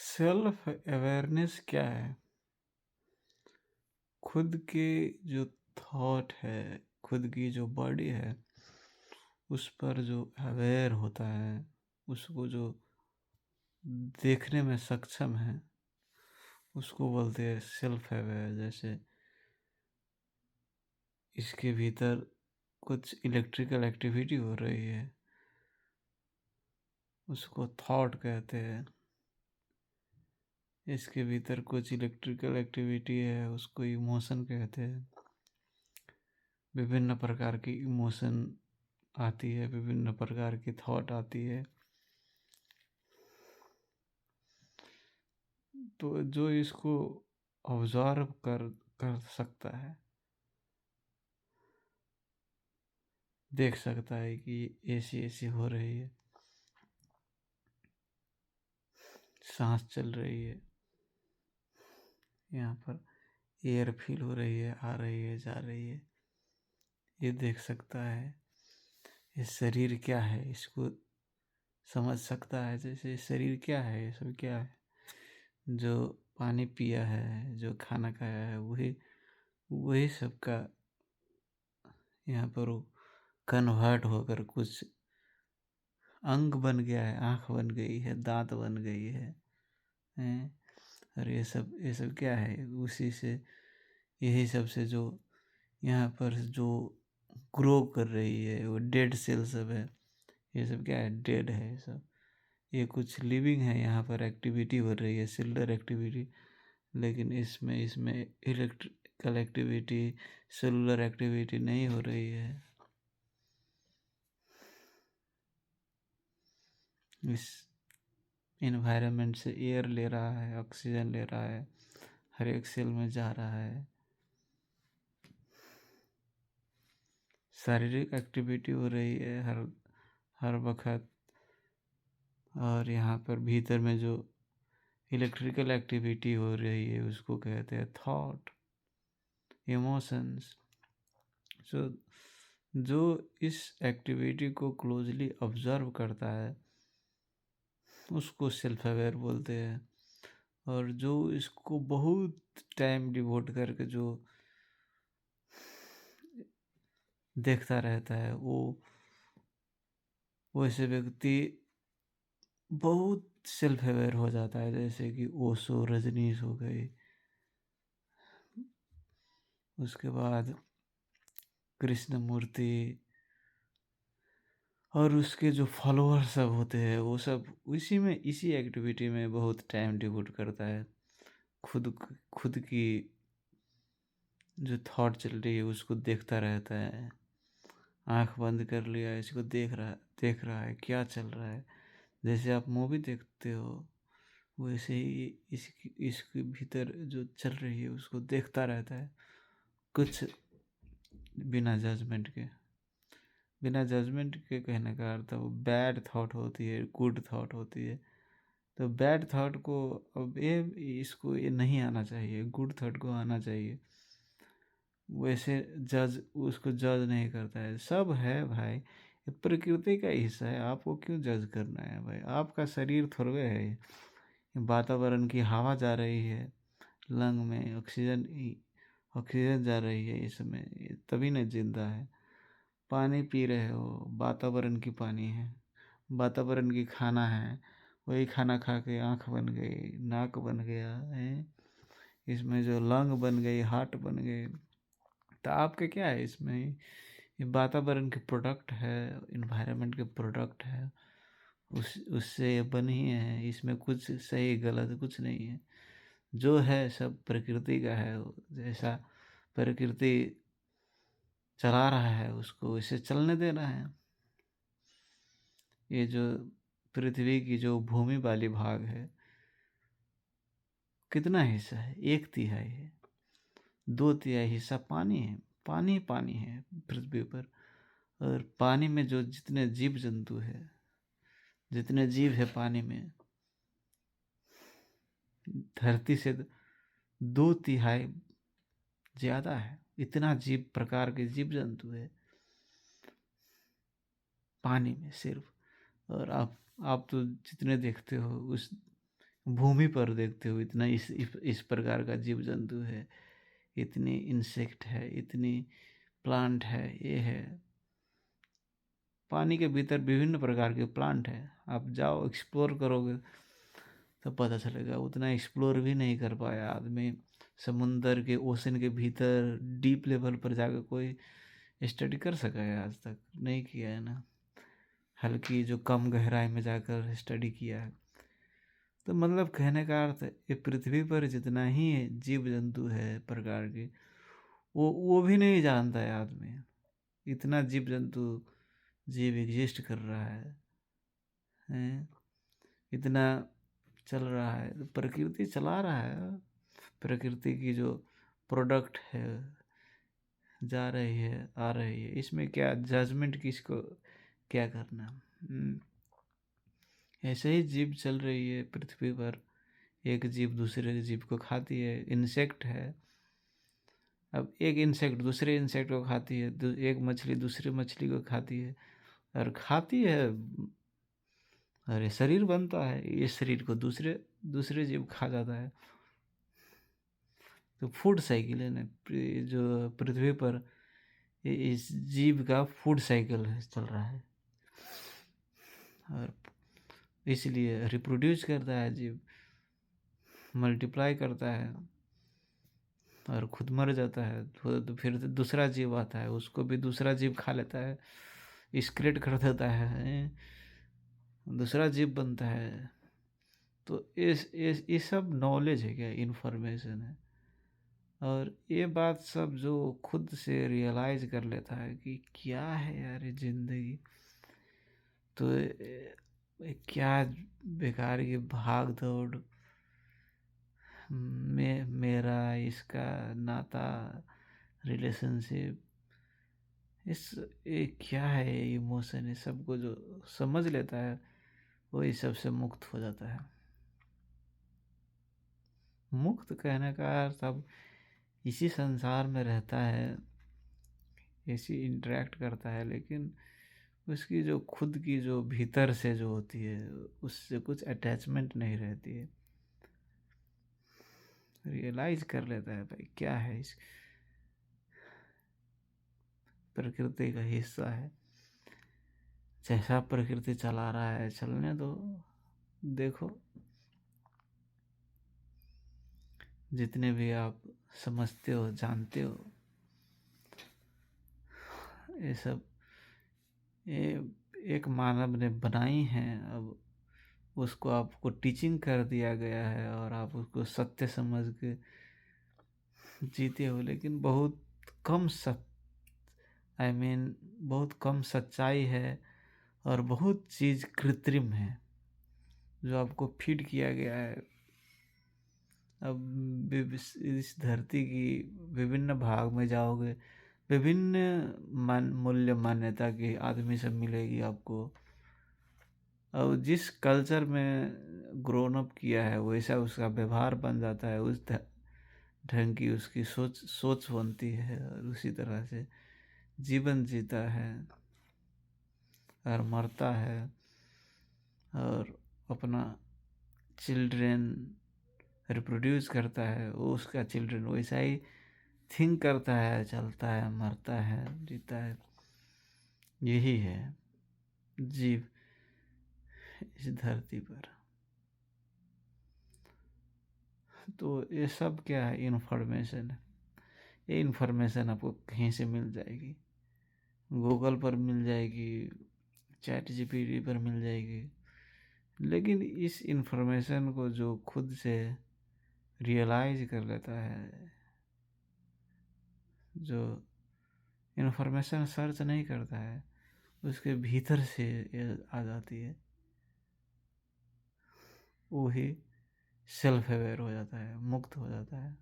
Self awareness क्या है? खुद के जो थॉट है, खुद की जो बॉडी है, उस पर जो अवेयर होता है, उसको जो देखने में सक्षम है, उसको बोलते हैं सेल्फ अवेयर। जैसे इसके भीतर कुछ इलेक्ट्रिकल एक्टिविटी हो रही है, उसको थॉट कहते हैं। इसके भीतर कुछ इलेक्ट्रिकल एक्टिविटी है, उसको इमोशन कहते हैं। विभिन्न प्रकार की इमोशन आती है, विभिन्न प्रकार की थॉट आती है। तो जो इसको ऑब्जर्व कर कर सकता है, देख सकता है कि ऐसी ऐसी हो रही है, सांस चल रही है, यहाँ पर एयर फील हो रही है, आ रही है, जा रही है, ये देख सकता है। ये शरीर क्या है, इसको समझ सकता है। जैसे शरीर क्या है, ये सब क्या है। जो पानी पिया है, जो खाना खाया है, वही वही सबका यहाँ पर वो कन्वर्ट होकर कुछ अंग बन गया है, आँख बन गई है, दांत बन गई है, हैं? और ये सब क्या है, उसी से, यही सब से जो यहाँ पर जो ग्रो कर रही है, वो डेड सेल सब है। ये सब क्या है, डेड है ये सब। ये कुछ लिविंग है, यहाँ पर एक्टिविटी हो रही है, सेलुलर एक्टिविटी। लेकिन इसमें इसमें इलेक्ट्रिकल एक्टिविटी, सेलुलर एक्टिविटी नहीं हो रही है। इस इन्वायरमेंट से एयर ले रहा है, ऑक्सीजन ले रहा है, हर एक सेल में जा रहा है। शारीरिक एक्टिविटी हो रही है हर हर वक्त। और यहाँ पर भीतर में जो इलेक्ट्रिकल एक्टिविटी हो रही है, उसको कहते हैं थॉट, इमोशंस। सो जो इस एक्टिविटी को क्लोजली ऑब्जर्व करता है, उसको सेल्फ अवेयर बोलते हैं। और जो इसको बहुत टाइम डिवोट करके जो देखता रहता है, वो ऐसे व्यक्ति बहुत सेल्फ अवेयर हो जाता है। जैसे कि ओशो, रजनीश हो गई, उसके बाद कृष्णमूर्ति, और उसके जो फॉलोअर सब होते हैं, वो सब इसी एक्टिविटी में बहुत टाइम डिवोट करता है। खुद खुद की जो थॉट चल रही है, उसको देखता रहता है। आंख बंद कर लिया, इसको देख रहा है क्या चल रहा है। जैसे आप मूवी देखते हो, वैसे ही इसके भीतर जो चल रही है, उसको देखता रहता है। कुछ बिना जजमेंट के, कहने का अर्थ है, वो बैड थॉट होती है, गुड थॉट होती है। तो बैड थॉट को, अब ये नहीं आना चाहिए, गुड थॉट को आना चाहिए। वैसे उसको जज नहीं करता है। सब है भाई, ये प्रकृति का हिस्सा है, आपको क्यों जज करना है भाई। आपका शरीर थोड़े है ये। वातावरण की हवा जा रही है, लंग में ऑक्सीजन जा रही है इसमें, ये तभी न जिंदा है। पानी पी रहे हो, वातावरण की पानी है, वातावरण की खाना है, वही खाना खा के आँख बन गई, नाक बन गया है, इसमें जो लंग बन गई, हार्ट बन गए। तो आपके क्या है इसमें, ये वातावरण के प्रोडक्ट है, इन्वायरमेंट के प्रोडक्ट है। उससे ये बनी है, इसमें कुछ सही गलत कुछ नहीं है। जो है सब प्रकृति का है। जैसा प्रकृति चला रहा है, उसको इसे चलने देना है। ये जो पृथ्वी की जो भूमि वाली भाग है, कितना हिस्सा है, 1/3 है। 2/3 हिस्सा पानी है, पानी पानी है पृथ्वी पर। और पानी में जो जितने जीव जंतु है, जितने जीव है पानी में, धरती से 2/3 ज्यादा है। इतना जीव प्रकार के जीव जंतु है पानी में सिर्फ। और आप तो जितने देखते हो, उस भूमि पर देखते हो इतना इस प्रकार का जीव जंतु है, इतनी इंसेक्ट है, इतनी प्लांट है, ये है। पानी के भीतर विभिन्न प्रकार के प्लांट है, आप जाओ एक्सप्लोर करोगे तो पता चलेगा। उतना एक्सप्लोर भी नहीं कर पाया आदमी। समुंदर के ओशन के भीतर डीप लेवल पर जाकर कोई स्टडी कर सका है आज तक? नहीं किया है ना। हल्की जो कम गहराई में जाकर स्टडी किया है। तो मतलब कहने का अर्थ ये पृथ्वी पर जितना ही जीव जंतु है प्रकार के, वो भी नहीं जानता है आदमी। इतना जीव जंतु जीव एग्जिस्ट कर रहा है, इतना चल रहा है, तो प्रकृति चला रहा है। प्रकृति की जो प्रोडक्ट है जा रही है आ रही है, इसमें क्या जजमेंट किसको क्या करना। ऐसे ही जीव चल रही है पृथ्वी पर। एक जीव दूसरे जीव को खाती है, इंसेक्ट है। अब एक इंसेक्ट दूसरे इंसेक्ट को खाती है, एक मछली दूसरे मछली को खाती है, और खाती है, अरे शरीर बनता है, ये शरीर को दूसरे दूसरे जीव खा जाता है। तो फूड साइकिल है ना, जो पृथ्वी पर इस जीव का फूड साइकिल है, चल रहा है। और इसलिए रिप्रोड्यूस करता है जीव, मल्टीप्लाई करता है, और खुद मर जाता है। तो फिर दूसरा जीव आता है, उसको भी दूसरा जीव खा लेता है, एक्सक्रीट कर देता है, दूसरा जीव बनता है। तो इस ये सब नॉलेज है, क्या इन्फॉर्मेशन है। और ये बात सब जो खुद से रियलाइज कर लेता है कि क्या है यार ये जिंदगी, तो क्या बेकार की भाग दौड़ में मेरा इसका नाता रिलेशनशिप, इस ये क्या है इमोशन, ये सबको जो समझ लेता है वही सबसे मुक्त हो जाता है। मुक्त कहने का अर्थ अब इसी संसार में रहता है, इसी इंटरेक्ट करता है, लेकिन उसकी जो खुद की जो भीतर से जो होती है उससे कुछ अटैचमेंट नहीं रहती है। रियलाइज कर लेता है भाई क्या है, इस प्रकृति का हिस्सा है। जैसा प्रकृति चला रहा है चलने दो, देखो जितने भी आप समझते हो जानते हो, ये सब ये एक मानव ने बनाई हैं। अब उसको आपको टीचिंग कर दिया गया है और आप उसको सत्य समझ के जीते हो, लेकिन बहुत कम बहुत कम सच्चाई है, और बहुत चीज़ कृत्रिम है जो आपको फीड किया गया है। अब इस धरती की विभिन्न भाग में जाओगे, विभिन्न मूल्य मान्यता के आदमी सब मिलेगी आपको। अब जिस कल्चर में ग्रोन अप किया है वैसा उसका व्यवहार बन जाता है, उस ढंग की उसकी सोच बनती है, और उसी तरह से जीवन जीता है और मरता है, और अपना चिल्ड्रेन रिप्रोड्यूस करता है। वो उसका चिल्ड्रेन वैसा ही थिंक करता है, चलता है, मरता है, जीता है। यही है जीव इस धरती पर। तो ये सब क्या है, इन्फॉर्मेशन है। ये इन्फॉर्मेशन आपको कहीं से मिल जाएगी, गूगल पर मिल जाएगी, चैट जीपीटी पर मिल जाएगी। लेकिन इस इन्फॉर्मेशन को जो खुद से रियलाइज कर लेता है, जो इन्फॉर्मेशन सर्च नहीं करता है, उसके भीतर से ये आ जाती है, वो ही सेल्फ अवेयर हो जाता है, मुक्त हो जाता है।